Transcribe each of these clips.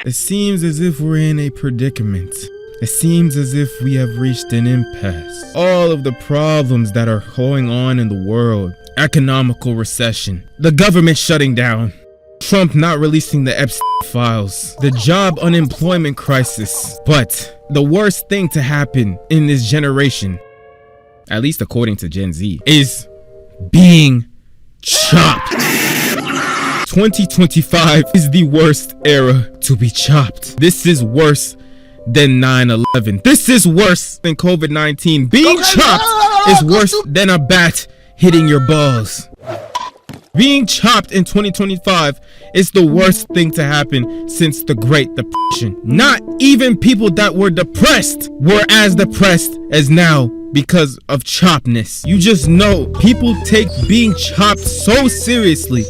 It seems as if we're in a predicament. It seems as if we have reached an impasse. All of the problems that are going on in the world, economical recession, the government shutting down, Trump not releasing the Epstein files, the job unemployment crisis. But the worst thing to happen in this generation, at least according to Gen Z, is being chopped. 2025 is the worst era to be chopped. This is worse than 9/11. This is worse than COVID-19. Being chopped is worse than a bat hitting your balls. Being chopped in 2025 is the worst thing to happen since the Great Depression. Not even people that were depressed were as depressed as now because of chopness. You just know people take being chopped so seriously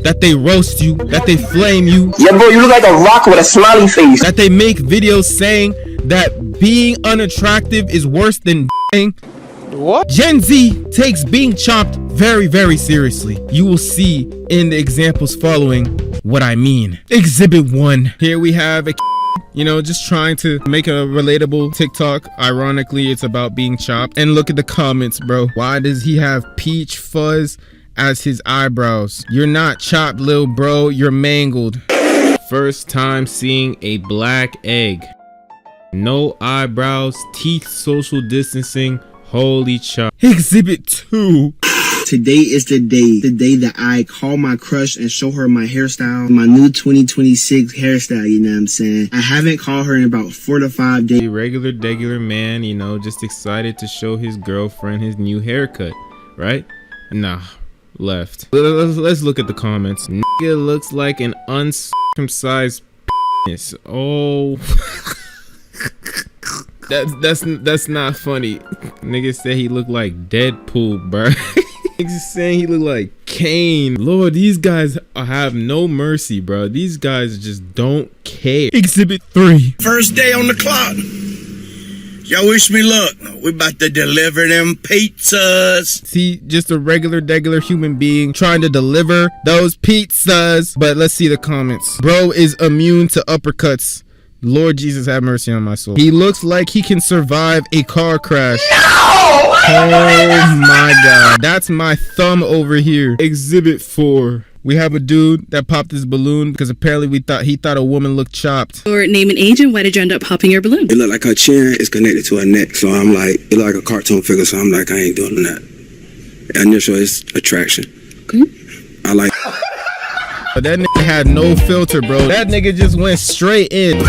that they roast you, that they flame you. Yeah, bro, you look like a rock with a smiley face. That they make videos saying that being unattractive is worse than What? Gen Z takes being chopped very, very seriously. You will see in the examples following what I mean. Exhibit 1. Here we have a just trying to make a relatable TikTok. Ironically, it's about being chopped. And look at the comments, bro. Why does he have peach fuzz as his eyebrows? You're not chopped, little bro. You're mangled. First time seeing a black egg. No eyebrows, teeth, social distancing. Holy chop. Exhibit 2. Today is the day that I call my crush and show her my hairstyle, my new 2026 hairstyle, you know what I'm saying? I haven't called her in about 4 to 5 days. A regular man, just excited to show his girlfriend his new haircut, right? Nah, left. Let's look at the comments. Nigga looks like an uncircumcised penis. Oh. That's not funny. Niggas say he looked like Deadpool, bro. Niggas saying he looked like Kane. Lord, these guys have no mercy, bro. These guys just don't care. Exhibit 3. First day on the clock. Y'all wish me luck. We about to deliver them pizzas. See, just a regular human being trying to deliver those pizzas. But let's see the comments. Bro is immune to uppercuts. Lord Jesus, have mercy on my soul. He looks like he can survive a car crash. No! Oh my God. That's my thumb over here. Exhibit 4. We have a dude that popped his balloon because apparently he thought a woman looked chopped. Or name an age and why did you end up popping your balloon? It looked like her chin is connected to her neck. So I'm like, it looked like a cartoon figure. So I'm like, I ain't doing that. Initial is attraction. Okay. I like. But that nigga had no filter, bro. That nigga just went straight in.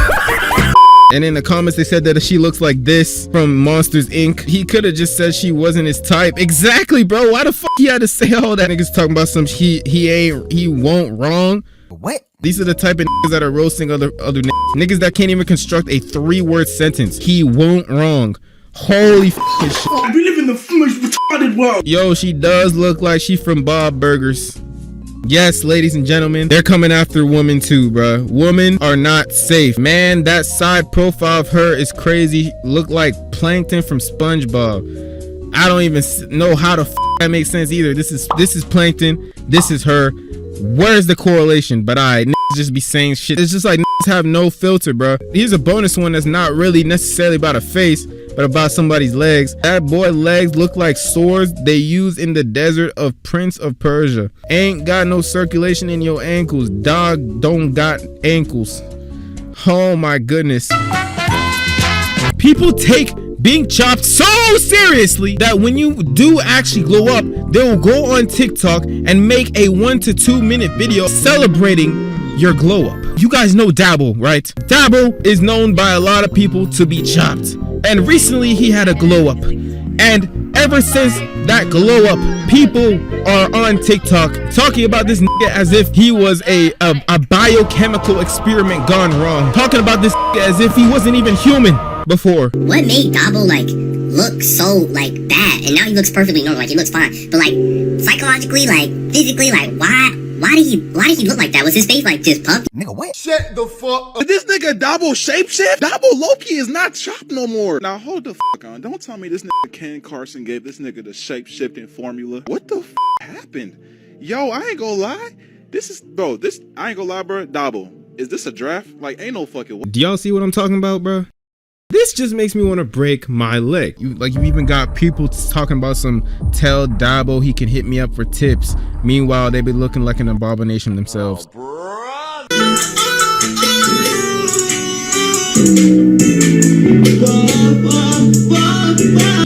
And in the comments, they said that she looks like this from Monsters, Inc. He could have just said she wasn't his type. Exactly, bro. Why the fuck he had to say all that? Niggas talking about some he won't wrong. What? These are the type of niggas that are roasting other niggas that can't even construct a 3-word sentence. He won't wrong. Holy fucking shit. We live in the most retarded world. Yo, she does look like she from Bob Burgers. Yes, ladies and gentlemen, they're coming after women too, bruh. Women are not safe. Man, that side profile of her is crazy. Look like Plankton from SpongeBob. I don't even know how the that makes sense either. This is Plankton. This is her. Where's the correlation? But niggas just be saying shit. It's just like niggas have no filter, bruh. Here's a bonus one that's not really necessarily about a face, but about somebody's legs. That boy legs look like swords they use in the desert of Prince of Persia. Ain't got no circulation in your ankles. Dog don't got ankles. Oh my goodness. People take being chopped so seriously that when you do actually glow up, they will go on TikTok and make a 1 to 2 minute video celebrating your glow up. You guys know Dabble, right? Dabble is known by a lot of people to be chopped. And recently he had a glow up. And ever since that glow up, people are on TikTok talking about this nigga as if he was a biochemical experiment gone wrong. Talking about this nigga as if he wasn't even human before. What made Dabble look so bad? And now he looks perfectly normal, he looks fine. But psychologically, physically, why did he look like that? Was his face just puffed? Nigga, what? Shut the fuck up. Did this nigga Dabble shapeshift? Dabble Loki is not chopped no more. Now hold the fuck on. Don't tell me this nigga Ken Carson gave this nigga the shape-shifting formula. What the fuck happened? Yo, I ain't gonna lie. I ain't gonna lie, bro. Dabble. Is this a draft? Like, ain't no fucking way. Do y'all see what I'm talking about, bro? This just makes me want to break my leg. You even got people talking about some tell Dabo he can hit me up for tips. Meanwhile, they be looking like an abomination themselves.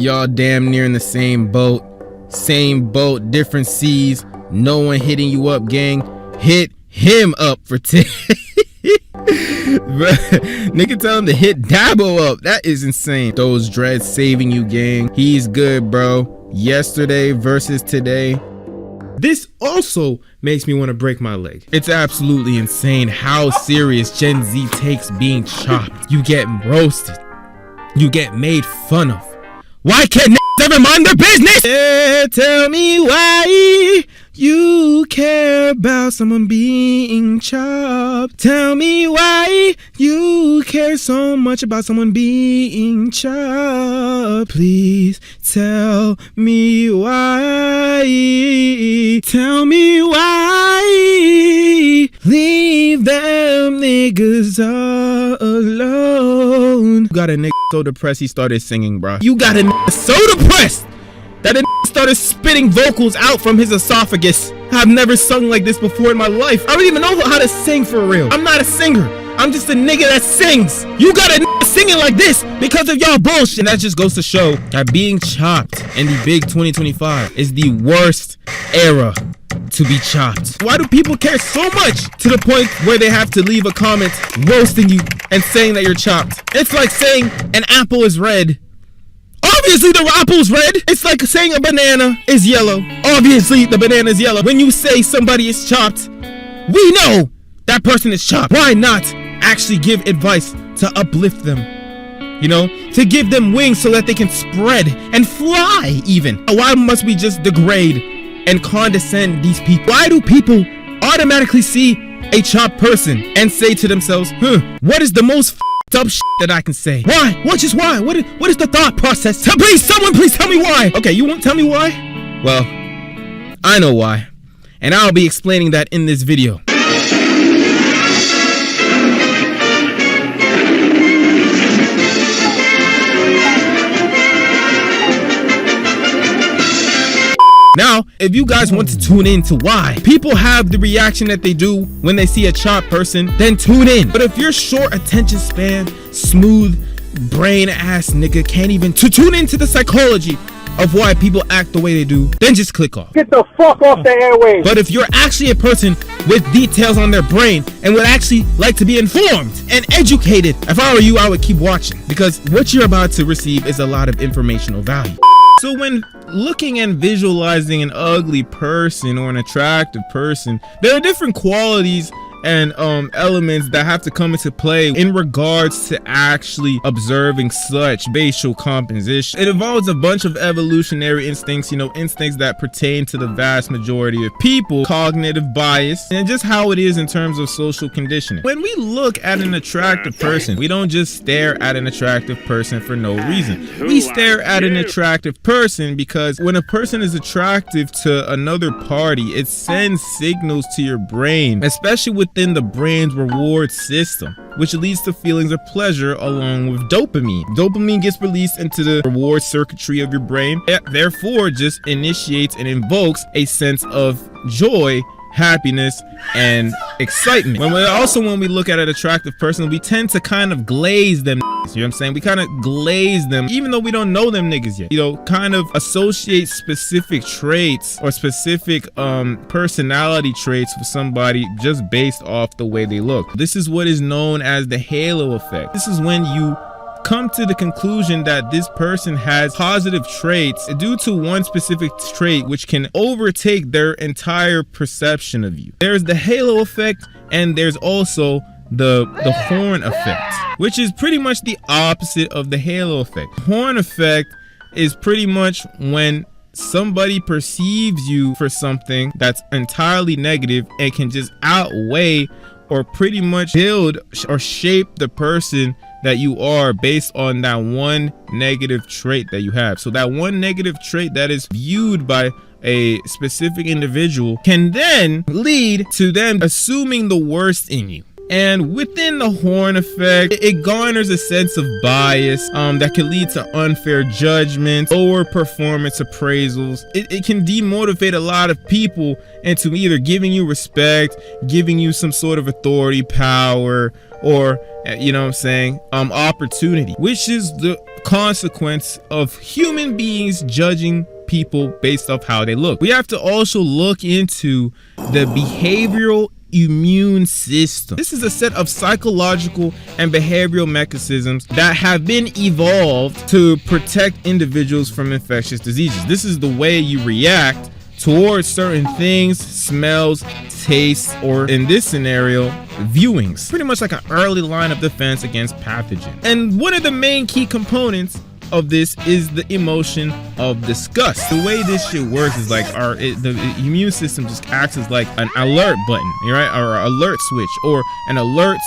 Y'all damn near in the same boat. Same boat, different seas. No one hitting you up, gang. Hit him up for tips. Nigga tell him to hit Dabo up. That is insane. Those dreads saving you, gang. He's good, bro. Yesterday versus today. This also makes me want to break my leg. It's absolutely insane how serious Gen Z takes being chopped. You get roasted. You get made fun of. Why can't ever mind their business? Yeah, tell me why you care about someone being chopped. Tell me why you care so much about someone being chopped. Please tell me why. Tell me why. Leave them niggas alone. You got a nigga so depressed he started singing, bro. You got a nigga so depressed that a nigga started spitting vocals out from his esophagus. I've never sung like this before in my life. I don't even know how to sing for real. I'm not a singer. I'm just a nigga that sings. You got a nigga singing like this because of y'all bullshit. And that just goes to show that being chopped in the big 2025 is the worst era to be chopped. Why do people care so much to the point where they have to leave a comment roasting you and saying that you're chopped? It's like saying an apple is red. Obviously the apple's red. It's like saying a banana is yellow. Obviously the banana is yellow. When you say somebody is chopped, we know that person is chopped. Why not actually give advice to uplift them? You know, to give them wings so that they can spread and fly even. Why must we just degrade and condescend these people? Why do people automatically see a chopped person and say to themselves, what is the most up shit that I can say? Why? What is why? What is the thought process? Someone please tell me why. Okay, you won't tell me why? Well, I know why. And I'll be explaining that in this video. Now, if you guys want to tune in to why people have the reaction that they do when they see a chopped person, then tune in. But if you're short attention span, smooth brain ass nigga can't even tune into the psychology of why people act the way they do, then just click off. Get the fuck off the airwaves. But if you're actually a person with details on their brain and would actually like to be informed and educated, if I were you, I would keep watching, because what you're about to receive is a lot of informational value. So when looking and visualizing an ugly person or an attractive person, there are different qualities and elements that have to come into play in regards to actually observing such facial composition. It involves a bunch of evolutionary instincts, you know, instincts that pertain to the vast majority of people, cognitive bias, and just how it is in terms of social conditioning. When we look at an attractive person, we don't just stare at an attractive person for no reason. We stare at an attractive person because when a person is attractive to another party, it sends signals to your brain, especially within the brain's reward system, which leads to feelings of pleasure along with dopamine. Dopamine gets released into the reward circuitry of your brain, therefore just initiates and invokes a sense of joy, happiness, and excitement. When we look at an attractive person, we tend to kind of glaze them. You know what I'm saying? We kind of glaze them, even though we don't know them niggas yet. You know, kind of associate specific traits or specific personality traits with somebody just based off the way they look. This is what is known as the halo effect. This is when you come to the conclusion that this person has positive traits due to one specific trait which can overtake their entire perception of you. There's the halo effect, and there's also the horn effect, which is pretty much the opposite of the halo effect. Horn effect is pretty much when somebody perceives you for something that's entirely negative and can just outweigh or pretty much build or shape the person that you are based on that one negative trait that you have. So that one negative trait that is viewed by a specific individual can then lead to them assuming the worst in you. And within the horn effect, it garners a sense of bias that can lead to unfair judgments, lower performance appraisals. It can demotivate a lot of people into either giving you respect, giving you some sort of authority, power, or you know what I'm saying, opportunity, which is the consequence of human beings judging people based off how they look. We have to also look into the behavioral immune system. This is a set of psychological and behavioral mechanisms that have been evolved to protect individuals from infectious diseases. This is the way you react towards certain things, smells, tastes, or in this scenario, viewings. Pretty much like an early line of defense against pathogens. And one of the main key components of this is the emotion of disgust. The way this shit works is like the immune system just acts as like an alert button, right, or an alert switch, or an alert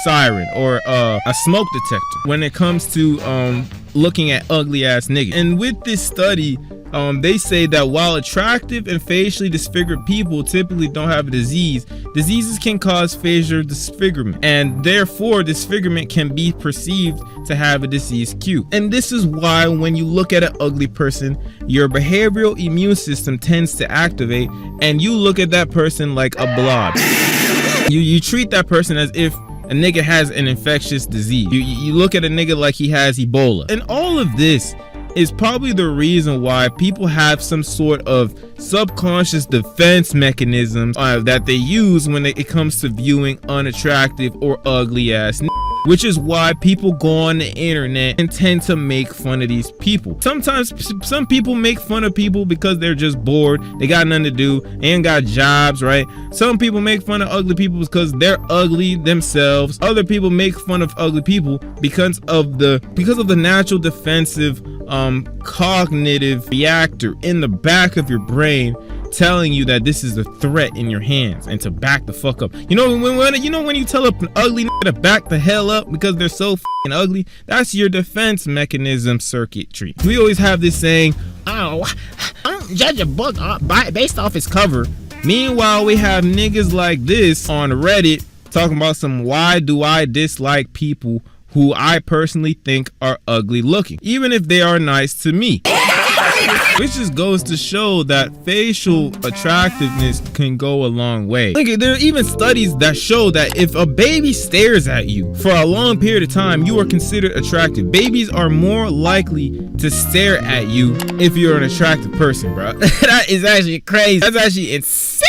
siren, or a smoke detector when it comes to looking at ugly ass niggas. And with this study, they say that while attractive and facially disfigured people typically don't have a disease, diseases can cause facial disfigurement, and therefore disfigurement can be perceived to have a disease cue. And this is why when you look at an ugly person, your behavioral immune system tends to activate, and you look at that person like a blob. You treat that person as if a nigga has an infectious disease. You look at a nigga like he has Ebola. And all of this is probably the reason why people have some sort of subconscious defense mechanisms that they use when it comes to viewing unattractive or ugly ass which is why people go on the internet and tend to make fun of these people. Sometimes some people make fun of people because they're just bored, they got nothing to do, they ain't got jobs, right? Some people make fun of ugly people because they're ugly themselves. Other people make fun of ugly people because of the natural defensive cognitive reactor in the back of your brain telling you that this is a threat in your hands and to back the fuck up. You know when you tell an ugly nigga to back the hell up because they're so fucking ugly, that's your defense mechanism circuitry. We always have this saying, "Oh, I don't judge a book based off its cover." Meanwhile, we have niggas like this on Reddit talking about some why do I dislike people who I personally think are ugly looking, even if they are nice to me. Which just goes to show that facial attractiveness can go a long way. Like, there are even studies that show that if a baby stares at you for a long period of time, you are considered attractive. Babies are more likely to stare at you if you're an attractive person, bro. That is actually crazy. That's actually insane.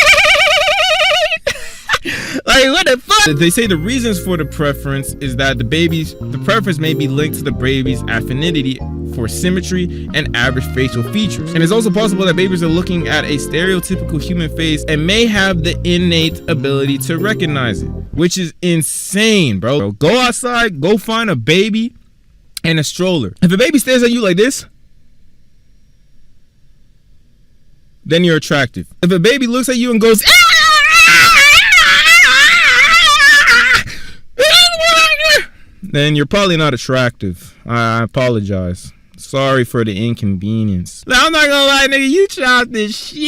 Like, what the fuck? They say the reasons for the preference is that the preference may be linked to the baby's affinity for symmetry and average facial features. And it's also possible that babies are looking at a stereotypical human face and may have the innate ability to recognize it, which is insane, bro. Go outside, go find a baby and a stroller. If a baby stares at you like this, then you're attractive. If a baby looks at you and goes, then you're probably not attractive. I apologize. Sorry for the inconvenience. Now, I'm not gonna lie, nigga, you chopped this shit.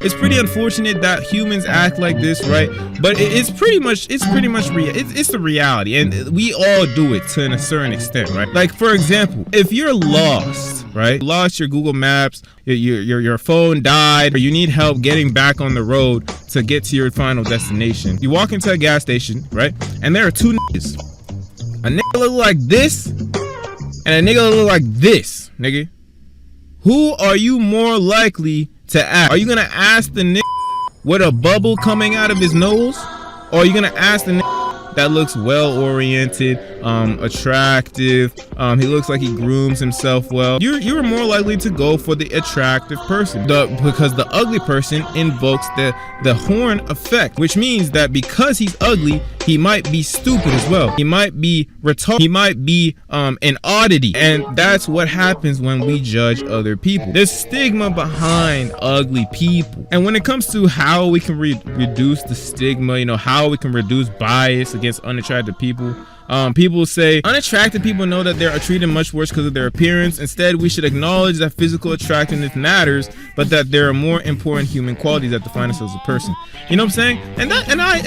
It's pretty unfortunate that humans act like this, right? But it's pretty much it's the reality, and we all do it to a certain extent, right? Like, for example, if you're lost, right? Lost your Google Maps, your phone died, or you need help getting back on the road to get to your final destination. You walk into a gas station, right? And there are two niggas. A nigga look like this, and a nigga look like this, nigga. Who are you more likely to ask? Are you gonna ask the nigga with a bubble coming out of his nose? Or are you gonna ask the nigga that looks well-oriented, attractive, he looks like he grooms himself well? You're more likely to go for the attractive person, because the ugly person invokes the horn effect, which means that because he's ugly, He might be stupid as well. He might be retarded. He might be an oddity. And that's what happens when we judge other people. There's stigma behind ugly people. And when it comes to how we can reduce the stigma, you know, how we can reduce bias against unattractive people, people say unattractive people know that they are treated much worse because of their appearance. Instead, we should acknowledge that physical attractiveness matters, but that there are more important human qualities that define us as a person. You know what I'm saying?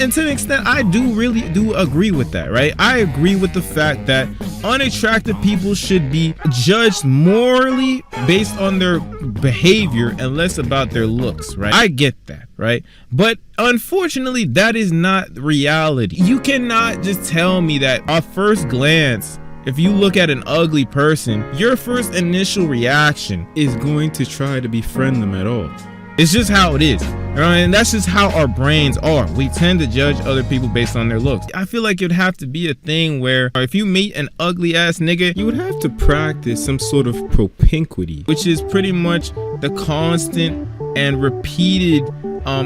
And to an extent, I really do agree with that, right? I agree with the fact that unattractive people should be judged morally based on their behavior and less about their looks, right? I get that, right? But unfortunately, that is not reality. You cannot just tell me that at first glance, if you look at an ugly person, your first initial reaction is going to try to befriend them at all. It's just how it is, right? And that's just how our brains are. We tend to judge other people based on their looks. I feel like it'd have to be a thing where if you meet an ugly ass nigga, you would have to practice some sort of propinquity, which is pretty much the constant and repeated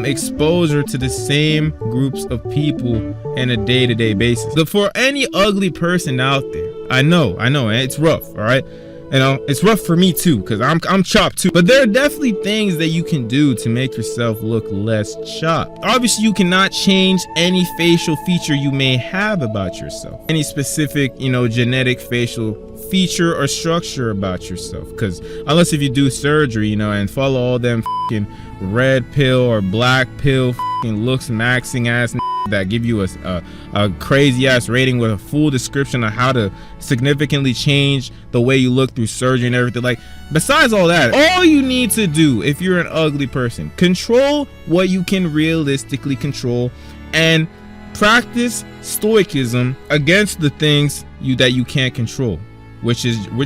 exposure to the same groups of people on a day-to-day basis. So for any ugly person out there, I know, it's rough, all right? You know, it's rough for me too, because I'm chopped too. But there are definitely things that you can do to make yourself look less chopped. Obviously, you cannot change any facial feature you may have about yourself. Any specific, you know, genetic facial feature or structure about yourself. Because unless if you do surgery, you know, and follow all them fucking red pill or black pill fucking looks maxing ass that give you a crazy ass rating with a full description of how to significantly change the way you look through surgery and everything. Like, besides all that, all you need to do if you're an ugly person, control what you can realistically control and practice stoicism against the things that you can't control, which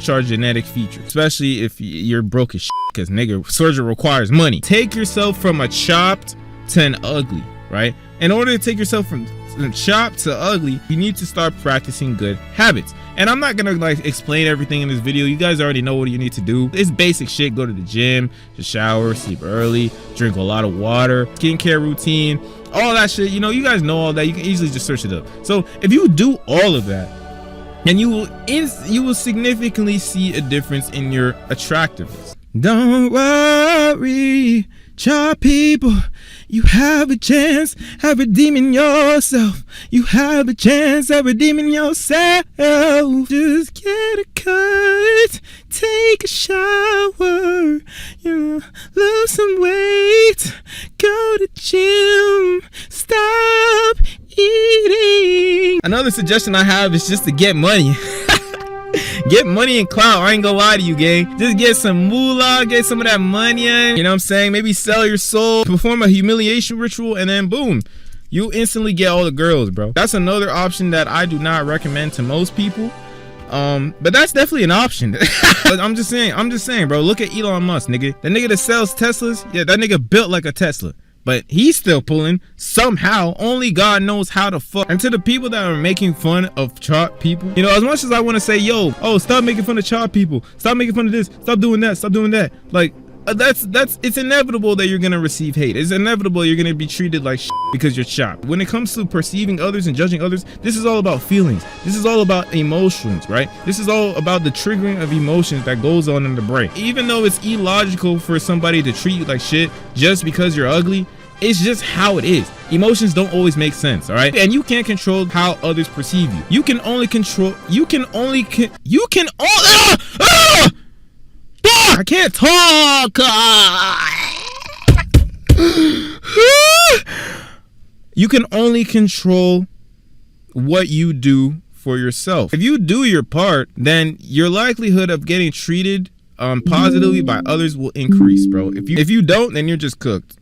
are genetic features, especially if you're broke as shit, because nigga, surgery requires money. Take yourself from a chopped to an ugly, right? In order to take yourself from chopped to ugly, you need to start practicing good habits. And I'm not gonna like explain everything in this video. You guys already know what you need to do. It's basic shit. Go to the gym, just shower, sleep early, drink a lot of water, skincare routine, all that shit. You know, you guys know all that. You can easily just search it up. So if you do all of that, then you will significantly see a difference in your attractiveness. Don't worry, chop people. You have a chance at redeeming yourself. You have a chance at redeeming yourself. Just get a cut, take a shower, you know, lose some weight, go to gym, stop eating. Another suggestion I have is just to get money. Get money and clout. I ain't gonna lie to you, gang. Just get some moolah, get some of that money in. You know what I'm saying? Maybe sell your soul, perform a humiliation ritual, and then boom, you instantly get all the girls, bro. That's another option that I do not recommend to most people. But that's definitely an option. But I'm just saying, bro. Look at Elon Musk, nigga. The nigga that sells Teslas, yeah, that nigga built like a Tesla. But he's still pulling somehow. Only God knows how to fuck. And to the people that are making fun of chop people, you know, as much as I want to say, yo, oh, stop making fun of chop people, stop making fun of this, stop doing that, stop doing that, like it's inevitable that you're gonna receive hate. It's inevitable you're gonna be treated like shit because you're chopped. When it comes to perceiving others and judging others, this is all about feelings. This is all about emotions, right? This is all about the triggering of emotions that goes on in the brain. Even though it's illogical for somebody to treat you like shit just because you're ugly, it's just how it is. Emotions don't always make sense, all right? And you can't control how others perceive you. You can only control. I can't talk. You can only control what you do for yourself. If you do your part, then your likelihood of getting treated positively by others will increase, bro. If you don't, then you're just cooked.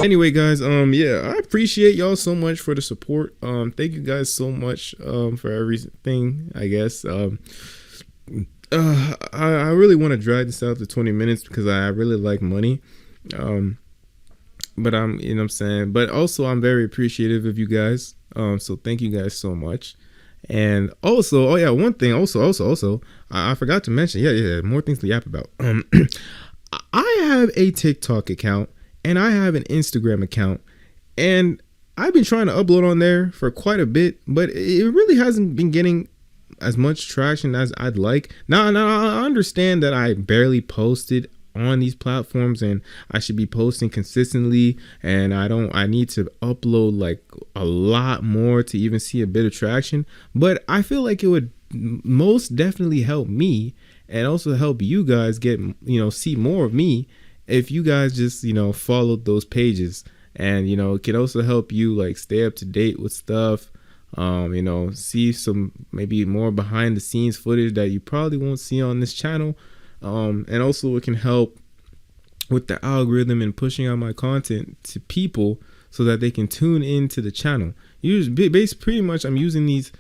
Anyway, guys, yeah, I appreciate y'all so much for the support. Thank you guys so much for everything, I guess. I really want to drag this out to 20 minutes because I really like money. But you know what I'm saying? But also I'm very appreciative of you guys. So thank you guys so much. And also, oh yeah, one thing also, I forgot to mention, yeah, more things to yap about. I have a TikTok account and I have an Instagram account, and I've been trying to upload on there for quite a bit, but it really hasn't been getting as much traction as I'd like. Now I understand that I barely posted on these platforms and I should be posting consistently, and I need to upload like a lot more to even see a bit of traction. But I feel like it would most definitely help me and also help you guys get, see more of me if you guys just, followed those pages. And, it can also help you like stay up to date with stuff, see some maybe more behind the scenes footage that you probably won't see on this channel. And also it can help with the algorithm and pushing out my content to people so that they can tune into the channel. Pretty much I'm using these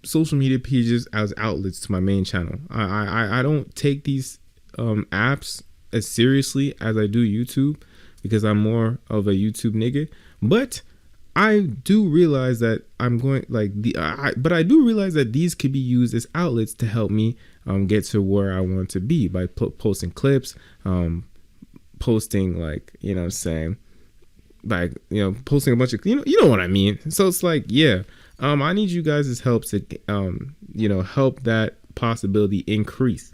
social media pages as outlets to my main channel. I don't take these apps as seriously as I do YouTube, because I'm more of a YouTube nigga. But I do realize that but I do realize that these could be used as outlets to help me get to where I want to be by posting clips, posting posting a bunch of, you know what I mean. So it's like, yeah, I need you guys' help to, help that possibility increase.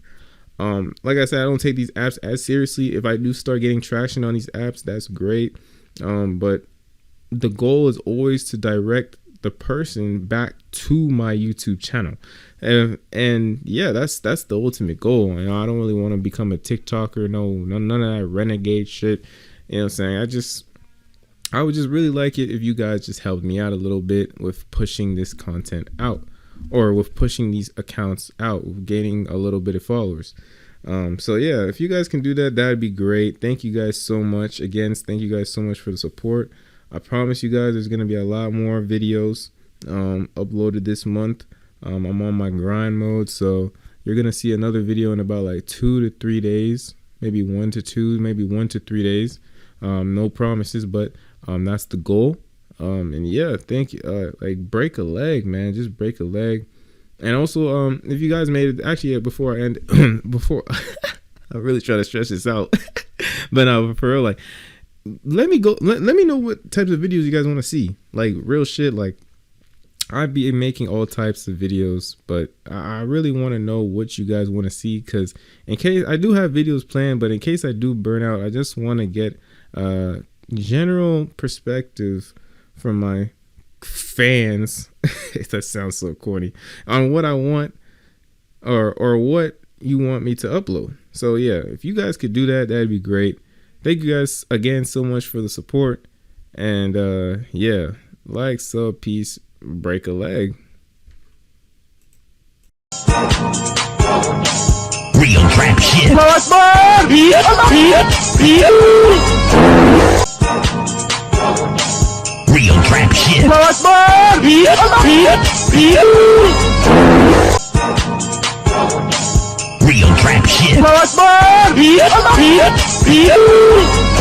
Like I said, I don't take these apps as seriously. If I do start getting traction on these apps, that's great. But the goal is always to direct the person back to my YouTube channel. And yeah, that's the ultimate goal. I don't really want to become a TikToker. None of that renegade shit. You know what I'm saying? I would just really like it if you guys just helped me out a little bit with pushing this content out, or with pushing these accounts out, with gaining a little bit of followers. So yeah, if you guys can do that, that'd be great. Thank you guys so much. Again, thank you guys so much for the support. I promise you guys there's going to be a lot more videos uploaded this month. I'm on my grind mode, so you're going to see another video in about like 2 to 3 days, maybe 1 to 2, maybe 1 to 3 days. No promises, but that's the goal. And yeah, thank you. Like, break a leg, man. Just break a leg. And also, if you guys made it, actually, yeah, before I end, I'm really trying to stretch this out. But for real, like, let me know what types of videos you guys want to see. Like, real shit. Like, I'd be making all types of videos, but I really want to know what you guys want to see, because in case I do have videos planned, but in case I do burn out, I just want to get a general perspective from my fans that sounds so corny, on what I want or what you want me to upload. So yeah, if you guys could do that, that'd be great. Thank you guys again so much for the support. And yeah, like, sub, peace, break a leg. Real trap shit. Real trap shit. Real trap shit.